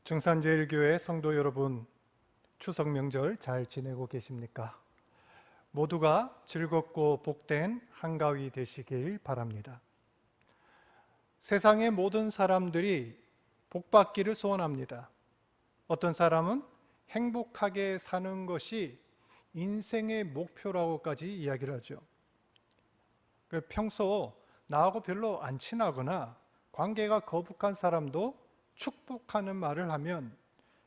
증산제일교회 성도 여러분, 추석 명절 잘 지내고 계십니까? 모두가 즐겁고 복된 한가위 되시길 바랍니다. 세상의 모든 사람들이 복받기를 소원합니다. 어떤 사람은 행복하게 사는 것이 인생의 목표라고까지 이야기를 하죠. 평소 나하고 별로 안 친하거나 관계가 거북한 사람도 축복하는 말을 하면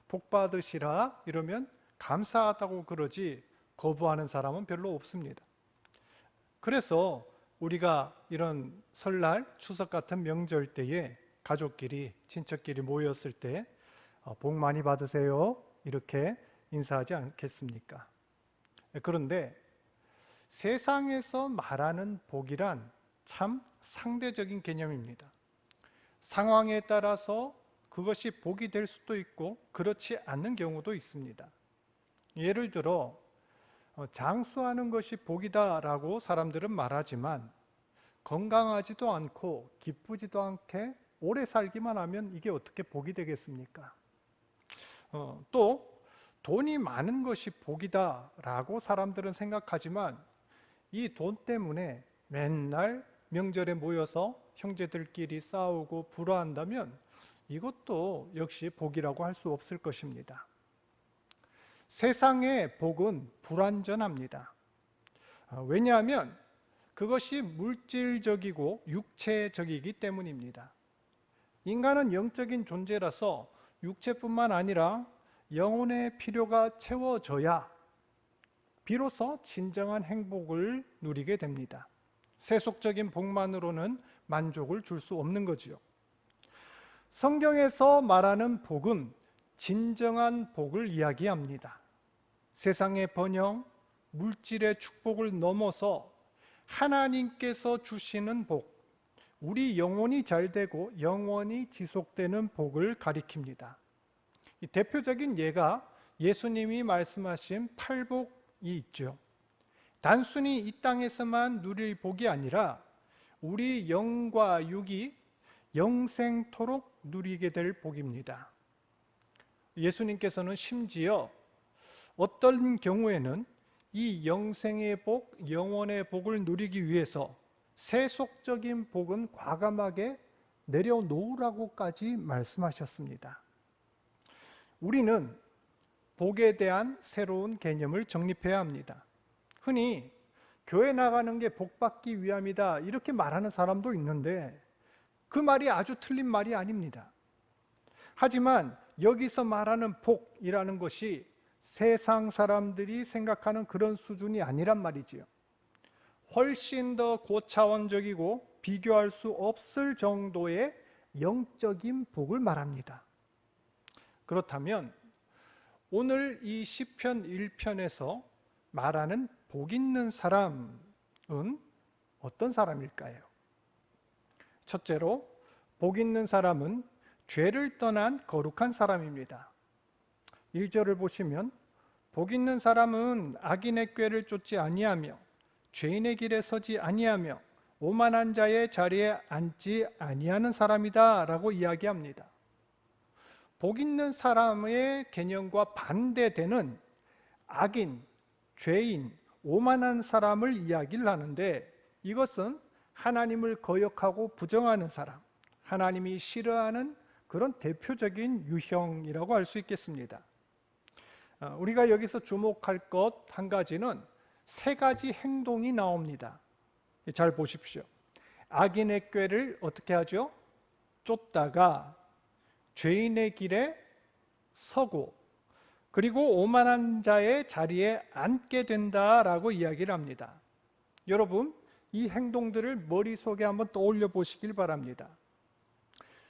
복 받으시라 이러면 감사하다고 그러지 거부하는 사람은 별로 없습니다. 그래서 우리가 이런 설날, 추석 같은 명절 때에 가족끼리, 친척끼리 모였을 때 복 많이 받으세요 이렇게 인사하지 않겠습니까? 그런데 세상에서 말하는 복이란 참 상대적인 개념입니다. 상황에 따라서 그것이 복이 될 수도 있고 그렇지 않는 경우도 있습니다. 예를 들어 장수하는 것이 복이다라고 사람들은 말하지만 건강하지도 않고 기쁘지도 않게 오래 살기만 하면 이게 어떻게 복이 되겠습니까? 또 돈이 많은 것이 복이다라고 사람들은 생각하지만 이 돈 때문에 맨날 명절에 모여서 형제들끼리 싸우고 불화한다면 이것도 역시 복이라고 할 수 없을 것입니다. 세상의 복은 불완전합니다. 왜냐하면 그것이 물질적이고 육체적이기 때문입니다. 인간은 영적인 존재라서 육체뿐만 아니라 영혼의 필요가 채워져야 비로소 진정한 행복을 누리게 됩니다. 세속적인 복만으로는 만족을 줄 수 없는 거지요. 성경에서 말하는 복은 진정한 복을 이야기합니다. 세상의 번영, 물질의 축복을 넘어서 하나님께서 주시는 복, 우리 영혼이 잘 되고 영원히 지속되는 복을 가리킵니다. 이 대표적인 예가 예수님이 말씀하신 팔복이 있죠. 단순히 이 땅에서만 누릴 복이 아니라 우리 영과 육이 영생토록 누리게 될 복입니다. 예수님께서는 심지어 어떤 경우에는 이 영생의 복, 영원의 복을 누리기 위해서 세속적인 복은 과감하게 내려놓으라고까지 말씀하셨습니다. 우리는 복에 대한 새로운 개념을 정립해야 합니다. 흔히 교회 나가는 게 복 받기 위함이다 이렇게 말하는 사람도 있는데 그 말이 아주 틀린 말이 아닙니다. 하지만 여기서 말하는 복이라는 것이 세상 사람들이 생각하는 그런 수준이 아니란 말이지요. 훨씬 더 고차원적이고 비교할 수 없을 정도의 영적인 복을 말합니다. 그렇다면 오늘 이 시편 1편에서 말하는 복 있는 사람은 어떤 사람일까요? 첫째로 복 있는 사람은 죄를 떠난 거룩한 사람입니다. 1절을 보시면 복 있는 사람은 악인의 꾀를 쫓지 아니하며 죄인의 길에 서지 아니하며 오만한 자의 자리에 앉지 아니하는 사람이다 라고 이야기합니다. 복 있는 사람의 개념과 반대되는 악인, 죄인, 오만한 사람을 이야기를 하는데 이것은 하나님을 거역하고 부정하는 사람, 하나님이 싫어하는 그런 대표적인 유형이라고 할 수 있겠습니다. 우리가 여기서 주목할 것 한 가지는 세 가지 행동이 나옵니다. 잘 보십시오. 악인의 꾀를 어떻게 하죠? 쫓다가 죄인의 길에 서고 그리고 오만한 자의 자리에 앉게 된다라고 이야기를 합니다. 여러분, 이 행동들을 머릿속에 한번 떠올려 보시길 바랍니다.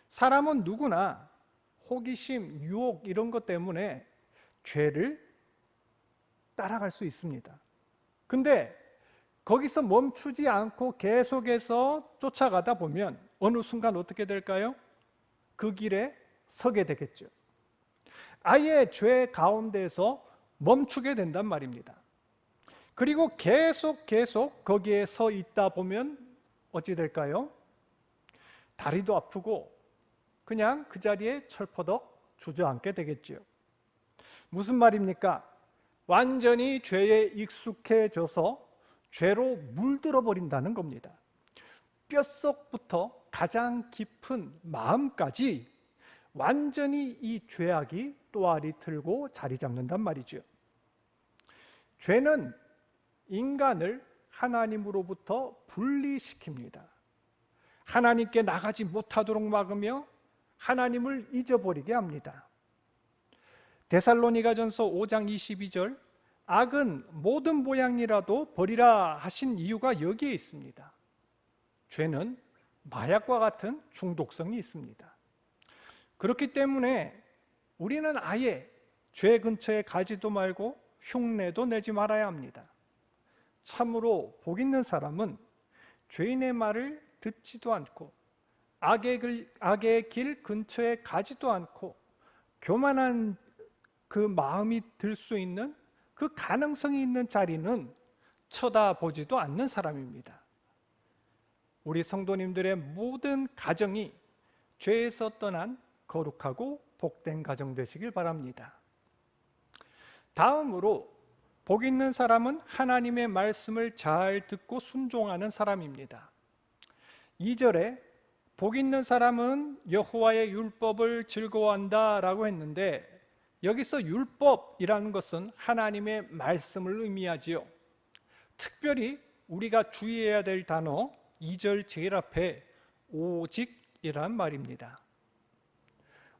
사람은 누구나 호기심, 유혹 이런 것 때문에 죄를 따라갈 수 있습니다. 근데 거기서 멈추지 않고 계속해서 쫓아가다 보면 어느 순간 어떻게 될까요? 그 길에 서게 되겠죠. 아예 죄 가운데서 멈추게 된단 말입니다. 그리고 계속 거기에 서 있다 보면 어찌 될까요? 다리도 아프고 그냥 그 자리에 철퍼덕 주저앉게 되겠지요. 무슨 말입니까? 완전히 죄에 익숙해져서 죄로 물들어 버린다는 겁니다. 뼛속부터 가장 깊은 마음까지 완전히 이 죄악이 또아리 틀고 자리 잡는단 말이죠. 죄는 인간을 하나님으로부터 분리시킵니다. 하나님께 나가지 못하도록 막으며 하나님을 잊어버리게 합니다. 데살로니가전서 5장 22절, 악은 모든 모양이라도 버리라 하신 이유가 여기에 있습니다. 죄는 마약과 같은 중독성이 있습니다. 그렇기 때문에 우리는 아예 죄 근처에 가지도 말고 흉내도 내지 말아야 합니다. 참으로 복 있는 사람은 죄인의 말을 듣지도 않고 악의 길 근처에 가지도 않고 교만한 그 마음이 들 수 있는 그 가능성이 있는 자리는 쳐다보지도 않는 사람입니다. 우리 성도님들의 모든 가정이 죄에서 떠난 거룩하고 복된 가정 되시길 바랍니다. 다음으로 복 있는 사람은 하나님의 말씀을 잘 듣고 순종하는 사람입니다. 2절에 복 있는 사람은 여호와의 율법을 즐거워한다 라고 했는데, 여기서 율법이라는 것은 하나님의 말씀을 의미하지요. 특별히 우리가 주의해야 될 단어 2절 제일 앞에 오직이란 말입니다.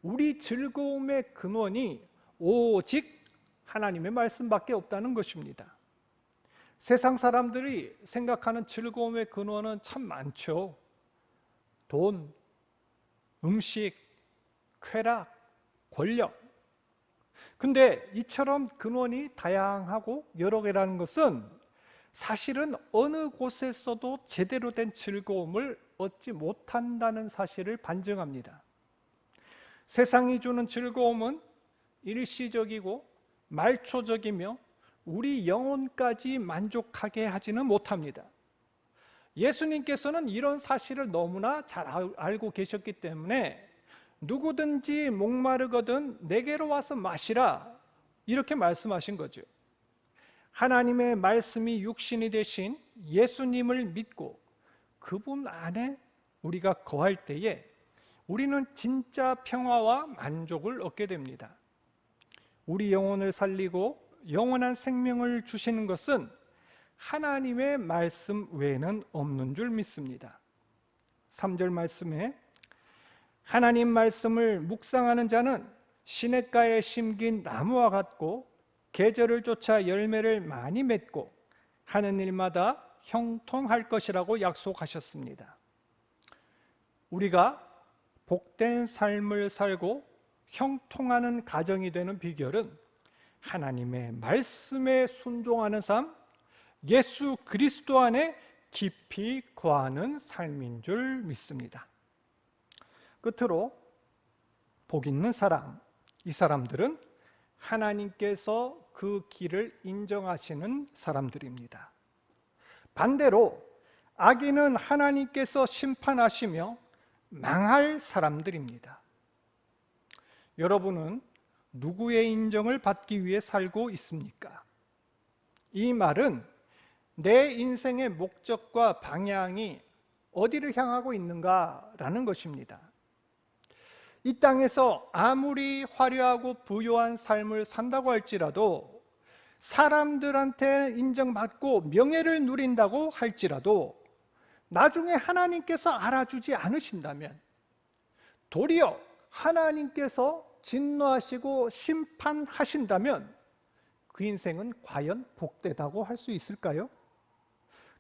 우리 즐거움의 근원이 오직 하나님의 말씀밖에 없다는 것입니다. 세상 사람들이 생각하는 즐거움의 근원은 참 많죠. 돈, 음식, 쾌락, 권력. 근데 이처럼 근원이 다양하고 여러 개라는 것은 사실은 어느 곳에서도 제대로 된 즐거움을 얻지 못한다는 사실을 반증합니다. 세상이 주는 즐거움은 일시적이고 말초적이며 우리 영혼까지 만족하게 하지는 못합니다. 예수님께서는 이런 사실을 너무나 잘 알고 계셨기 때문에 누구든지 목마르거든 내게로 와서 마시라, 이렇게 말씀하신 거죠. 하나님의 말씀이 육신이 되신 예수님을 믿고 그분 안에 우리가 거할 때에 우리는 진짜 평화와 만족을 얻게 됩니다. 우리 영혼을 살리고 영원한 생명을 주시는 것은 하나님의 말씀 외에는 없는 줄 믿습니다. 3절 말씀에 하나님 말씀을 묵상하는 자는 시냇가에 심긴 나무와 같고 계절을 쫓아 열매를 많이 맺고 하는 일마다 형통할 것이라고 약속하셨습니다. 우리가 복된 삶을 살고 형통하는 가정이 되는 비결은 하나님의 말씀에 순종하는 삶, 예수 그리스도 안에 깊이 거하는 삶인 줄 믿습니다. 끝으로 복 있는 사람, 이 사람들은 하나님께서 그 길을 인정하시는 사람들입니다. 반대로 악인은 하나님께서 심판하시며 망할 사람들입니다. 여러분은 누구의 인정을 받기 위해 살고 있습니까? 이 말은 내 인생의 목적과 방향이 어디를 향하고 있는가라는 것입니다. 이 땅에서 아무리 화려하고 부유한 삶을 산다고 할지라도, 사람들한테 인정받고 명예를 누린다고 할지라도 나중에 하나님께서 알아주지 않으신다면, 도리어 하나님께서 진노하시고 심판하신다면 그 인생은 과연 복되다고 할 수 있을까요?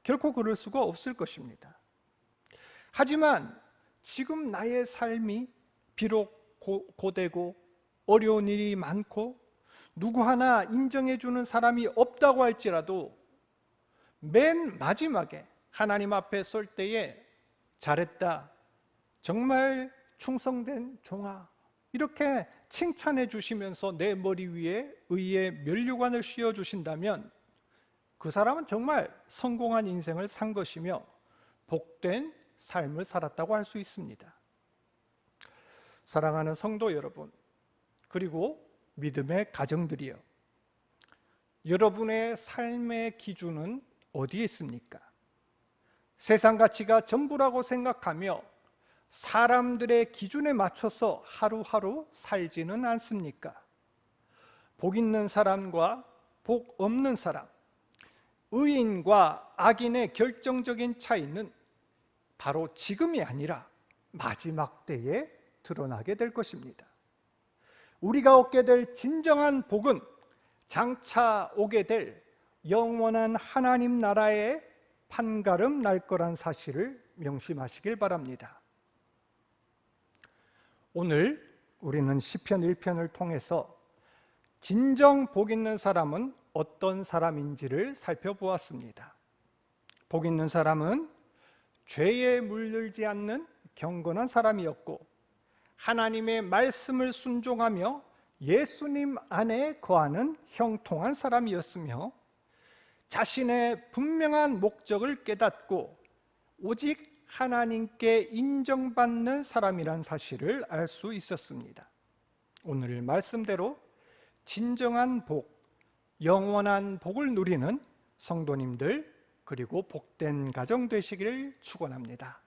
결코 그럴 수가 없을 것입니다. 하지만 지금 나의 삶이 비록 고되고 어려운 일이 많고 누구 하나 인정해주는 사람이 없다고 할지라도 맨 마지막에 하나님 앞에 설 때에 잘했다, 정말 충성된 종아, 이렇게 칭찬해 주시면서 내 머리 위에 의의 면류관을 씌워주신다면 그 사람은 정말 성공한 인생을 산 것이며 복된 삶을 살았다고 할 수 있습니다. 사랑하는 성도 여러분, 그리고 믿음의 가정들이요. 여러분의 삶의 기준은 어디에 있습니까? 세상 가치가 전부라고 생각하며 사람들의 기준에 맞춰서 하루하루 살지는 않습니까? 복 있는 사람과 복 없는 사람, 의인과 악인의 결정적인 차이는 바로 지금이 아니라 마지막 때에 드러나게 될 것입니다. 우리가 얻게 될 진정한 복은 장차 오게 될 영원한 하나님 나라의 판가름 날 거란 사실을 명심하시길 바랍니다. 오늘 우리는 시편 1편을 통해서 진정 복 있는 사람은 어떤 사람인지를 살펴보았습니다. 복 있는 사람은 죄에 물들지 않는 경건한 사람이었고, 하나님의 말씀을 순종하며 예수님 안에 거하는 형통한 사람이었으며, 자신의 분명한 목적을 깨닫고 오직 하나님께 인정받는 사람이란 사실을 알 수 있었습니다. 오늘 말씀대로 진정한 복, 영원한 복을 누리는 성도님들, 그리고 복된 가정 되시기를 축원합니다.